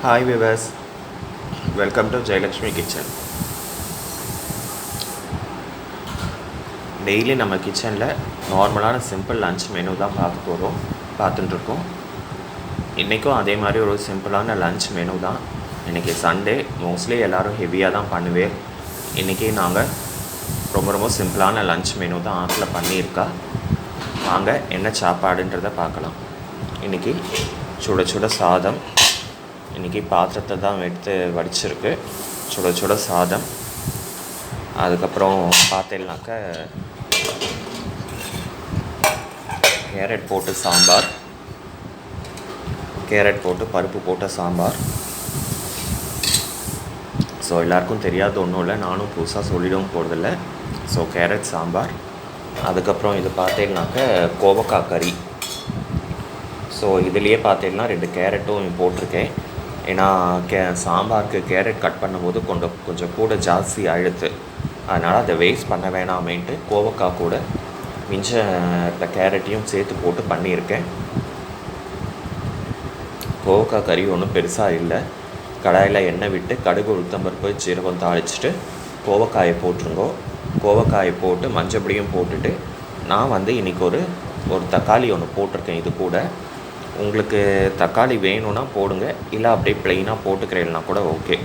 Hi viewers, welcome to Jayalakshmi kitchen. Daily நம்ம கிச்சனில் நார்மலான சிம்பிள் லன்ச் மெனு தான் பார்த்துட்டுருக்கோம். இன்றைக்கும் அதே மாதிரி ஒரு சிம்பிளான லன்ச் மெனு தான். இன்றைக்கி சண்டே, மோஸ்ட்லி எல்லோரும் ஹெவியாக தான் பண்ணுவேன். இன்றைக்கி நாங்கள் ரொம்ப சிம்பிளான லன்ச் மெனு தான் ஆட்டில் பண்ணியிருக்கா. வாங்க என்ன சாப்பாடுன்றதை பார்க்கலாம். இன்றைக்கி சுட சாதம். இன்றைக்கி பாத்திரத்தை தான் எடுத்து வடிச்சிருக்கு. சுட சாதம். அதுக்கப்புறம் பார்த்தீங்கன்னாக்க கேரட் போட்டு சாம்பார், கேரட் போட்டு பருப்பு போட்ட சாம்பார். ஸோ எல்லாருக்கும் தெரியாது ஒன்றும் இல்லை, நானும் புதுசாக சொல்லிடவும் போகிறதில்ல. So carrot sambar. அதுக்கப்புறம் இது பார்த்தீங்கன்னாக்க கோவக்காய் கறி. ஸோ இதுலேயே பார்த்தீங்கன்னா 2 கேரட்டும் போட்டிருக்கேன். ஏன்னா சாம்பாருக்கு கேரட் கட் பண்ணும்போது கொஞ்சம் கூட ஜாஸ்தி ஆகிடுது. அதனால் அதை வேஸ்ட் பண்ண வேணாமேன்ட்டு கோவக்காய் கூட மிஞ்ச இந்த கேரட்டையும் சேர்த்து போட்டு பண்ணியிருக்கேன். கோவக்காய் கறி ஒன்றும் பெருசாக இல்லை. கடாயில் எண்ணெய் விட்டு கடுகு, உளுத்தம்பருப்பு, சீரகம் தாளிச்சிட்டு கோவக்காயை போட்டுருங்கோ. கோவக்காயை போட்டு மஞ்சப்பொடியும் போட்டுட்டு நான் இன்றைக்கி ஒரு தக்காளி ஒன்று போட்டிருக்கேன். இது கூட உங்களுக்கு தக்காளி வேணும்னா போடுங்க, இல்லை அப்படியே ப்ளெயினாக போட்டுக்கிறேன்னா கூட ஓகே.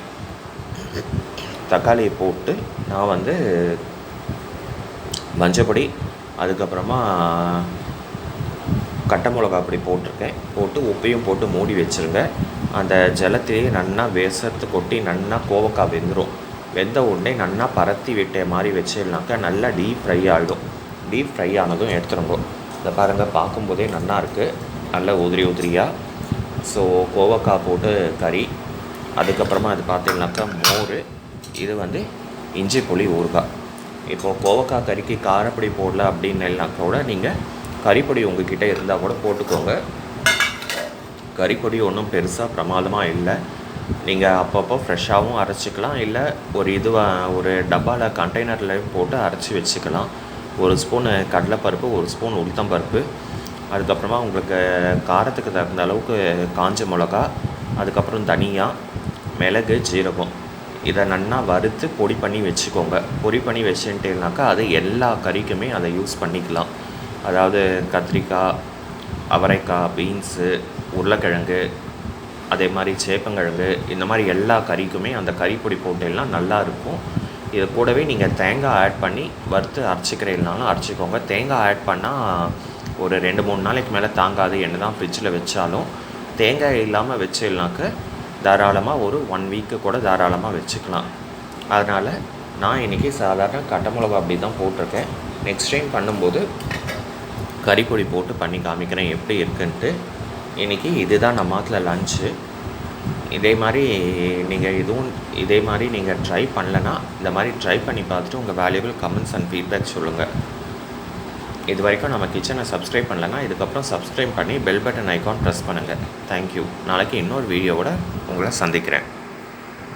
தக்காளியை போட்டு நான் மஞ்சப்பொடி, அதுக்கப்புறமா கட்டை மிளகா அப்படி போட்டிருக்கேன். போட்டு உப்பையும் போட்டு மூடி வச்சுருங்க. அந்த ஜலத்திலேயே நன்னா வேசத்து கொட்டி நன்னா கோவக்காய் வெந்துடும். வெந்த உடனே நன்னா பரத்தி விட்ட மாதிரி வச்சிடனாக்கா நல்லா டீப் ஃப்ரை ஆகிடும். டீப் ஃப்ரை ஆனதும் எடுத்துருங்கோ. இதை பாருங்கள், பார்க்கும்போதே நல்லா இருக்குது, நல்ல உதிரியாக. ஸோ கோவக்காய் போட்டு கறி. அதுக்கப்புறமா அது பார்த்தீங்கன்னாக்கா மோர். இது இஞ்சி புளி ஊறுகாய். இப்போது கோவக்காய் கறிக்கு காரப்பொடி போடல அப்படின்னாக்கா கூட நீங்கள் கறிப்பொடி உங்கள்கிட்ட இருந்தால் கூட போட்டுக்கோங்க. கறிப்பொடி ஒன்றும் பெருசாக பிரமாதமாக இல்லை. நீங்கள் அப்பப்போ ஃப்ரெஷ்ஷாகவும் அரைச்சிக்கலாம், இல்லை ஒரு டப்பாவில் கண்டெய்னரில் போட்டு அரைச்சி வச்சுக்கலாம். 1 ஸ்பூனு கடலைப்பருப்பு, 1 ஸ்பூன் உளுத்தம்பருப்பு, அதுக்கப்புறமா உங்களுக்கு காரத்துக்கு தகுந்த அளவுக்கு காஞ்ச மிளகா, அதுக்கப்புறம் தனியா, மிளகு, ஜீரகம், இதை நன்னா வறுத்து பொடி பண்ணி வச்சுக்கோங்க. பொடி பண்ணி வச்சுட்டேனாக்கா அது எல்லா கறிக்குமே அதை யூஸ் பண்ணிக்கலாம். அதாவது கத்திரிக்காய், அவரைக்காய், பீன்ஸு, உருளைக்கிழங்கு, அதே மாதிரி சேப்பங்கிழங்கு, இந்த மாதிரி எல்லா கறிக்குமே அந்த கறிப்பொடி போட்டெல்லாம் நல்லா இருக்கும். இது கூடவே நீங்கள் தேங்காய் ஆட் பண்ணி வறுத்து அரைச்சிக்கிறீங்கனாலும் அரைச்சிக்கோங்க. தேங்காய் ஆட் பண்ணால் ஒரு 2-3 நாளைக்கு மேலே தாங்காது, என்ன தான் ஃப்ரிட்ஜில் வச்சாலும். தேங்காய் இல்லாமல் வச்சிடலாக்க தாராளமாக ஒரு 1 வீக்கு கூட தாராளமாக வச்சுக்கலாம். அதனால் நான் இன்றைக்கி சாதாரண கட்டை மிளகா அப்படி தான் போட்டிருக்கேன். நெக்ஸ்ட் டைம் பண்ணும்போது கறிப்பொடி போட்டு பண்ணி காமிக்கிறேன் எப்படி இருக்குன்ட்டு. இன்றைக்கி இதுதான் நம்ம மாட்டில் லன்ச்சு. இதே மாதிரி நீங்கள் ட்ரை பண்ணலன்னா இந்த மாதிரி ட்ரை பண்ணி பார்த்துட்டு உங்கள் வேல்யூபிள் கமெண்ட்ஸ் அண்ட் ஃபீட்பேக் சொல்லுங்கள். இது வரைக்கும் நம்ம கிச்சனை சப்ஸ்கிரைப் பண்ணலன்னா இதுக்கப்புறம் சப்ஸ்கிரைப் பண்ணி பெல் பட்டன் ஐக்கான் ப்ரெஸ் பண்ணுங்கள். தேங்க்யூ. நாளைக்கு இன்னொரு வீடியோவோட உங்களை சந்திக்கிறேன்.